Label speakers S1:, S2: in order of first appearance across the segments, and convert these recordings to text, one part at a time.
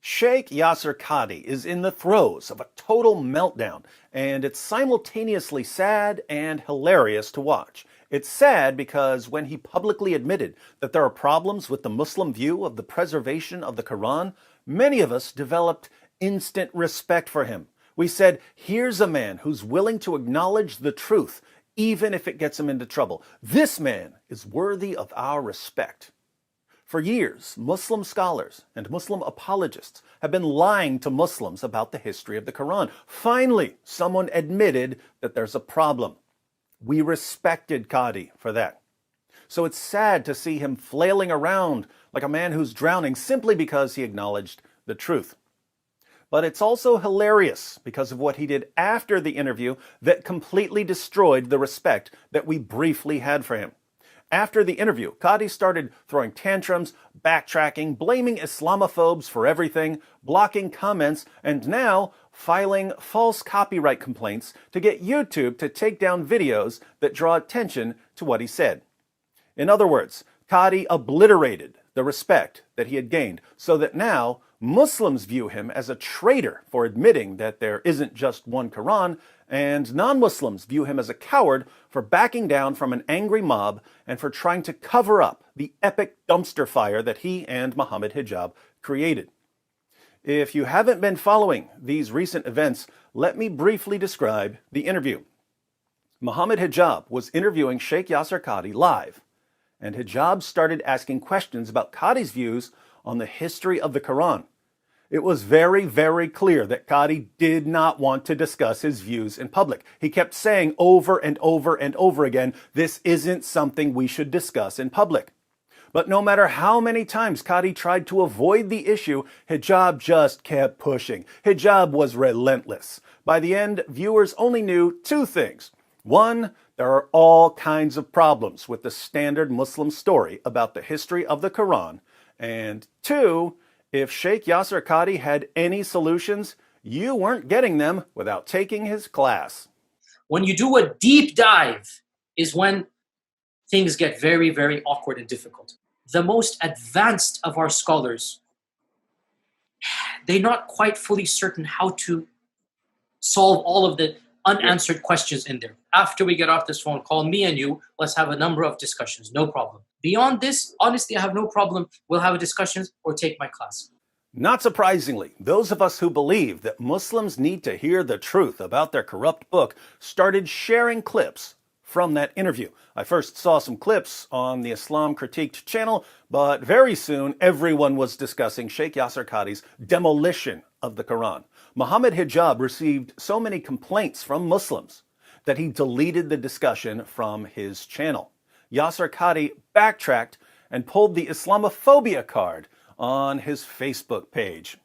S1: Sheikh Yasir Qadi is in the throes of a total meltdown, and it's simultaneously sad and hilarious to watch. It's sad because when he publicly admitted that there are problems with the Muslim view of the preservation of the Quran, many of us developed instant respect for him. We said, here's a man who's willing to acknowledge the truth, even if it gets him into trouble. This man is worthy of our respect. For years, Muslim scholars and Muslim apologists have been lying to Muslims about the history of the Quran. Finally, someone admitted that there's a problem. We respected Qadi for that. So it's sad to see him flailing around like a man who's drowning simply because he acknowledged the truth. But it's also hilarious because of what he did after the interview that completely destroyed the respect that we briefly had for him. After the interview, Qadi started throwing tantrums, backtracking, blaming Islamophobes for everything, blocking comments, and now filing false copyright complaints to get YouTube to take down videos that draw attention to what he said. In other words, Qadi obliterated the respect that he had gained so that now Muslims view him as a traitor for admitting that there isn't just one Quran, and non-Muslims view him as a coward for backing down from an angry mob and for trying to cover up the epic dumpster fire that he and Muhammad Hijab created. If you haven't been following these recent events, let me briefly describe the interview. Muhammad Hijab was interviewing Sheikh Yasir Qadi live, and Hijab started asking questions about Qadi's views on the history of the Quran. It was very, very clear that Qadi did not want to discuss his views in public. He kept saying over and over and over again, this isn't something we should discuss in public. But no matter how many times Qadi tried to avoid the issue, Hijab just kept pushing. Hijab was relentless. By the end, viewers only knew two things. One, there are all kinds of problems with the standard Muslim story about the history of the Quran. And two, if Sheikh Yasir Qadi had any solutions, you weren't getting them without taking his class.
S2: When you do a deep dive is when things get very, very awkward and difficult. The most advanced of our scholars, they're not quite fully certain how to solve all of the unanswered questions in there. After we get off this phone call, me and you, let's have a number of discussions, no problem. Beyond this, honestly, I have no problem. We'll have a discussion or take my class.
S1: Not surprisingly, those of us who believe that Muslims need to hear the truth about their corrupt book started sharing clips from that interview. I first saw some clips on the Islam Critiqued channel, but very soon everyone was discussing Sheikh Yasir Qadi's demolition of the Quran. Muhammad Hijab received so many complaints from Muslims that he deleted the discussion from his channel. Yasir Qadi backtracked and pulled the Islamophobia card on his Facebook page.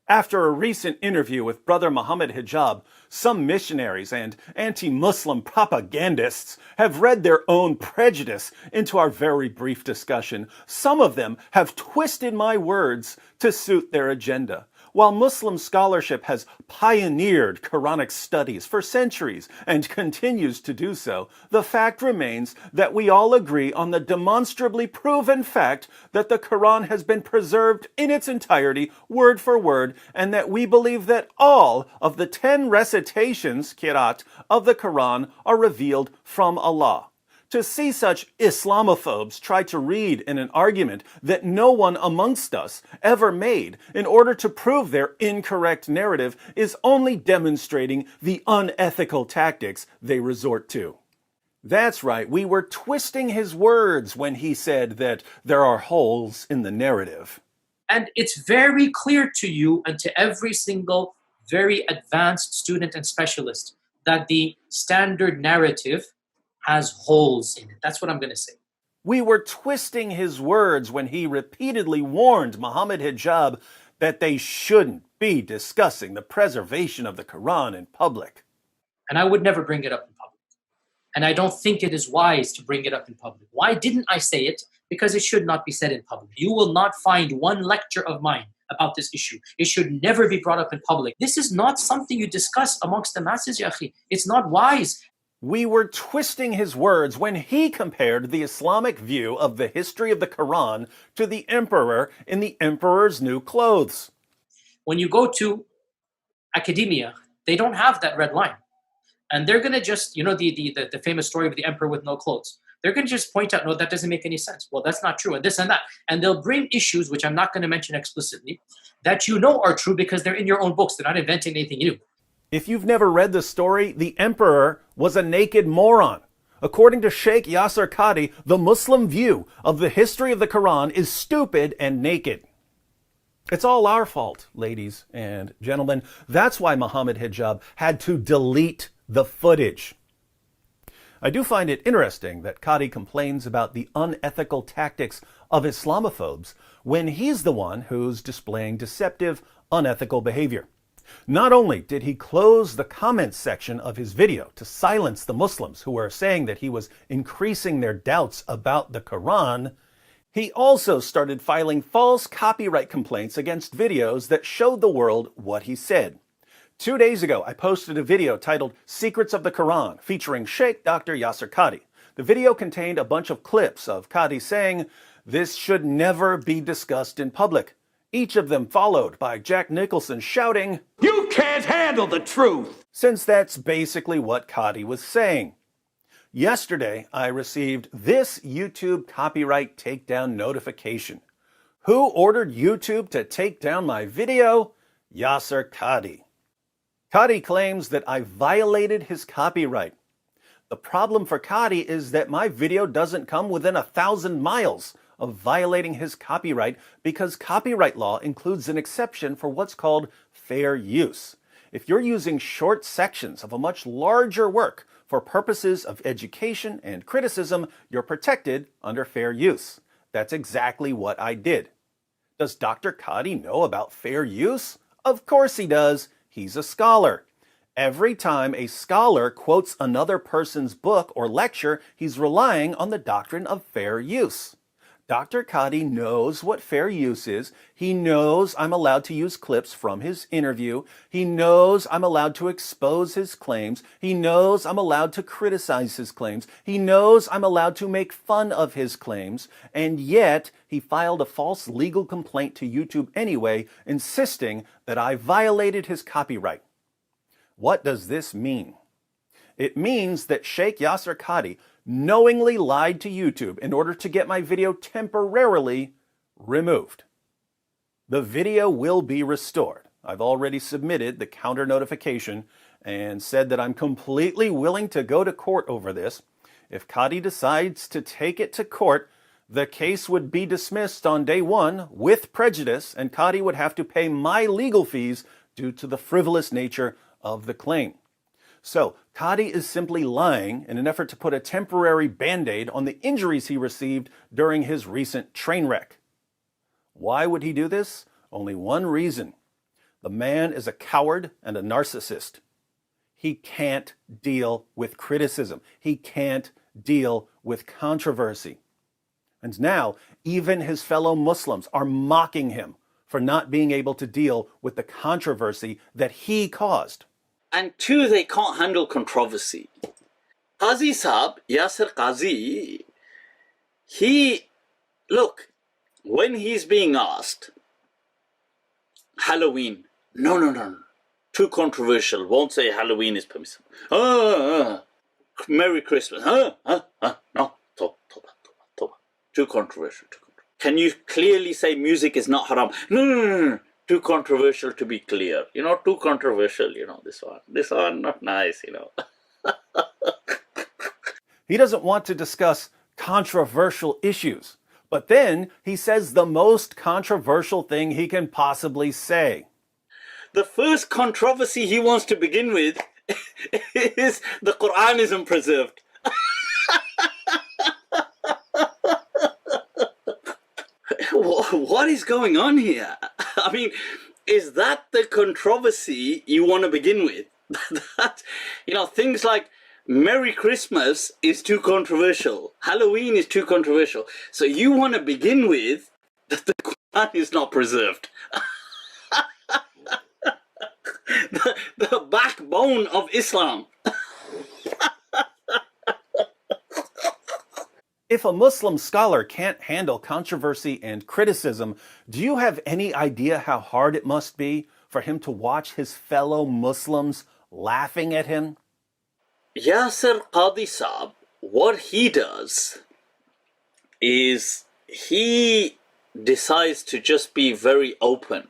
S1: After a recent interview with Brother Muhammad Hijab, some missionaries and anti-Muslim propagandists have read their own prejudice into our very brief discussion. Some of them have twisted my words to suit their agenda. While Muslim scholarship has pioneered Quranic studies for centuries and continues to do so, the fact remains that we all agree on the demonstrably proven fact that the Quran has been preserved in its entirety, word for word, and that we believe that all of the 10 recitations, qira'at, of the Quran are revealed from Allah. To see such Islamophobes try to read in an argument that no one amongst us ever made in order to prove their incorrect narrative is only demonstrating the unethical tactics they resort to. That's right, we were twisting his words when he said that there are holes in the narrative.
S2: And it's very clear to you and to every single very advanced student and specialist that the standard narrative has holes in it. That's what I'm going to say.
S1: We were twisting his words when he repeatedly warned Muhammad Hijab that they shouldn't be discussing the preservation of the Quran in public.
S2: And I would never bring it up in public. And I don't think it is wise to bring it up in public. Why didn't I say it? Because it should not be said in public. You will not find one lecture of mine about this issue. It should never be brought up in public. This is not something you discuss amongst the masses, ya akhi. It's not wise.
S1: We were twisting his words when he compared the Islamic view of the history of the Quran to the emperor in the emperor's new clothes.
S2: When you go to academia, they don't have that red line. And they're going to just, the famous story of the emperor with no clothes. They're going to just point out, no, that doesn't make any sense. Well, that's not true, and this and that. And they'll bring issues, which I'm not going to mention explicitly, that are true because they're in your own books. They're not inventing anything new.
S1: If you've never read the story, the emperor was a naked moron. According to Sheikh Yasir Qadi, the Muslim view of the history of the Quran is stupid and naked. It's all our fault, ladies and gentlemen. That's why Muhammad Hijab had to delete the footage. I do find it interesting that Qadi complains about the unethical tactics of Islamophobes when he's the one who's displaying deceptive, unethical behavior. Not only did he close the comments section of his video to silence the Muslims who were saying that he was increasing their doubts about the Quran, he also started filing false copyright complaints against videos that showed the world what he said. 2 days ago, I posted a video titled Secrets of the Quran featuring Sheikh Dr. Yasir Qadi. The video contained a bunch of clips of Qadi saying, "This should never be discussed in public." Each of them followed by Jack Nicholson shouting,
S3: "You can't handle the truth!"
S1: Since that's basically what Qadi was saying. Yesterday, I received this YouTube copyright takedown notification. Who ordered YouTube to take down my video? Yasir Qadi. Qadi claims that I violated his copyright. The problem for Qadi is that my video doesn't come within 1,000 miles of violating his copyright because copyright law includes an exception for what's called fair use. If you're using short sections of a much larger work for purposes of education and criticism, you're protected under fair use. That's exactly what I did. Does Dr. Qadi know about fair use? Of course he does. He's a scholar. Every time a scholar quotes another person's book or lecture, he's relying on the doctrine of fair use. Dr. Qadi knows what fair use is. He knows I'm allowed to use clips from his interview. He knows I'm allowed to expose his claims. He knows I'm allowed to criticize his claims. He knows I'm allowed to make fun of his claims. And yet, he filed a false legal complaint to YouTube anyway, insisting that I violated his copyright. What does this mean? It means that Sheikh Yasir Qadi knowingly lied to YouTube in order to get my video temporarily removed. The video will be restored. I've already submitted the counter notification and said that I'm completely willing to go to court over this. If Qadi decides to take it to court, the case would be dismissed on day one with prejudice, and Qadi would have to pay my legal fees due to the frivolous nature of the claim. So, Qadi is simply lying in an effort to put a temporary band-aid on the injuries he received during his recent train wreck. Why would he do this? Only one reason. The man is a coward and a narcissist. He can't deal with criticism. He can't deal with controversy. And now, even his fellow Muslims are mocking him for not being able to deal with the controversy that he caused.
S4: And two, they can't handle controversy. Qazi Saab, Yasir Qazi, look, when he's being asked, Halloween, no, too controversial, won't say Halloween is permissible. Merry Christmas, no, toba, too controversial. Can you clearly say music is not haram? No. Too controversial to be clear. Too controversial, this one, not nice,
S1: He doesn't want to discuss controversial issues. But then he says the most controversial thing he can possibly say.
S4: The first controversy he wants to begin with is the Quran isn't preserved. What is going on here? I mean, is that the controversy you want to begin with? Things like Merry Christmas is too controversial. Halloween is too controversial. So you want to begin with that the Quran is not preserved. the backbone of Islam.
S1: If a Muslim scholar can't handle controversy and criticism, do you have any idea how hard it must be for him to watch his fellow Muslims laughing at him?
S4: Yasir Qadi Saab, what he does is he decides to just be very open.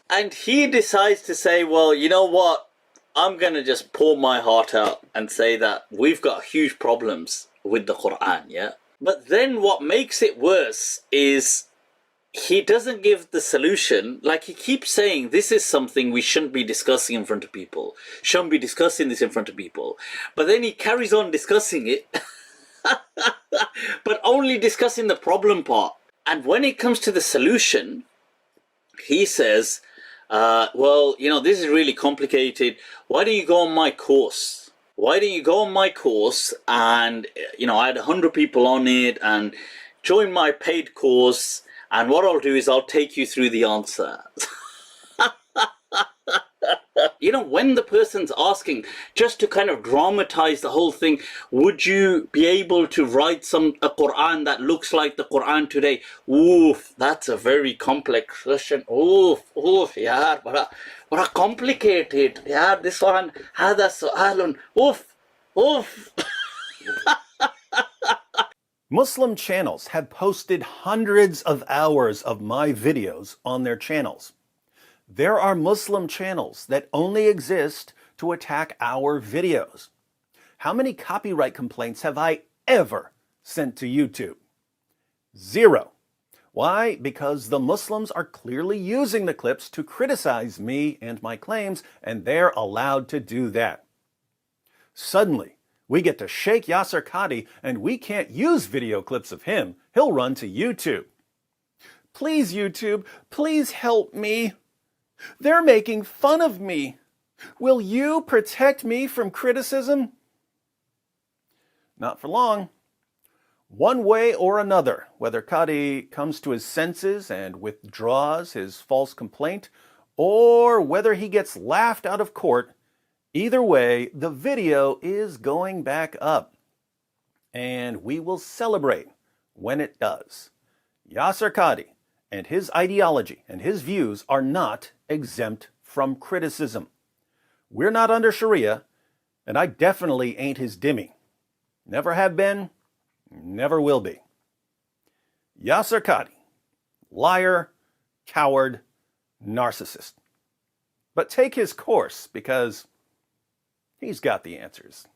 S4: And he decides to say, well, you know what? I'm going to just pour my heart out and say that we've got huge problems with the Quran, yeah? But then what makes it worse is he doesn't give the solution. Like, he keeps saying this is something we shouldn't be discussing in front of people. Shouldn't be discussing this in front of people. But then he carries on discussing it, but only discussing the problem part. And when it comes to the solution, he says, well, you know, this is really complicated. Why don't you go on my course? Why don't you go on my course and, you know, I had 100 people on it, and join my paid course, and what I'll do is I'll take you through the answer. You know, when the person's asking, just to kind of dramatize the whole thing, would you be able to write a Quran that looks like the Quran today? Oof, that's a very complex question. Oof, yeah, what a complicated. Yeah, this one, hada su'alun. Oof.
S1: Muslim channels have posted hundreds of hours of my videos on their channels. There are Muslim channels that only exist to attack our videos. How many copyright complaints have I ever sent to YouTube? 0. Why? Because the Muslims are clearly using the clips to criticize me and my claims, and they're allowed to do that. Suddenly, we get to Sheikh Yasir Qadi, and we can't use video clips of him. He'll run to YouTube. Please, YouTube, please help me. They're making fun of me. Will you protect me from criticism? Not for long. One way or another, whether Qadi comes to his senses and withdraws his false complaint, or whether he gets laughed out of court, either way, the video is going back up. And we will celebrate when it does. Yasir Qadi and his ideology and his views are not exempt from criticism. We're not under Sharia, and I definitely ain't his dhimmi. Never have been, never will be. Yasir Qadi, liar, coward, narcissist. But take his course because he's got the answers.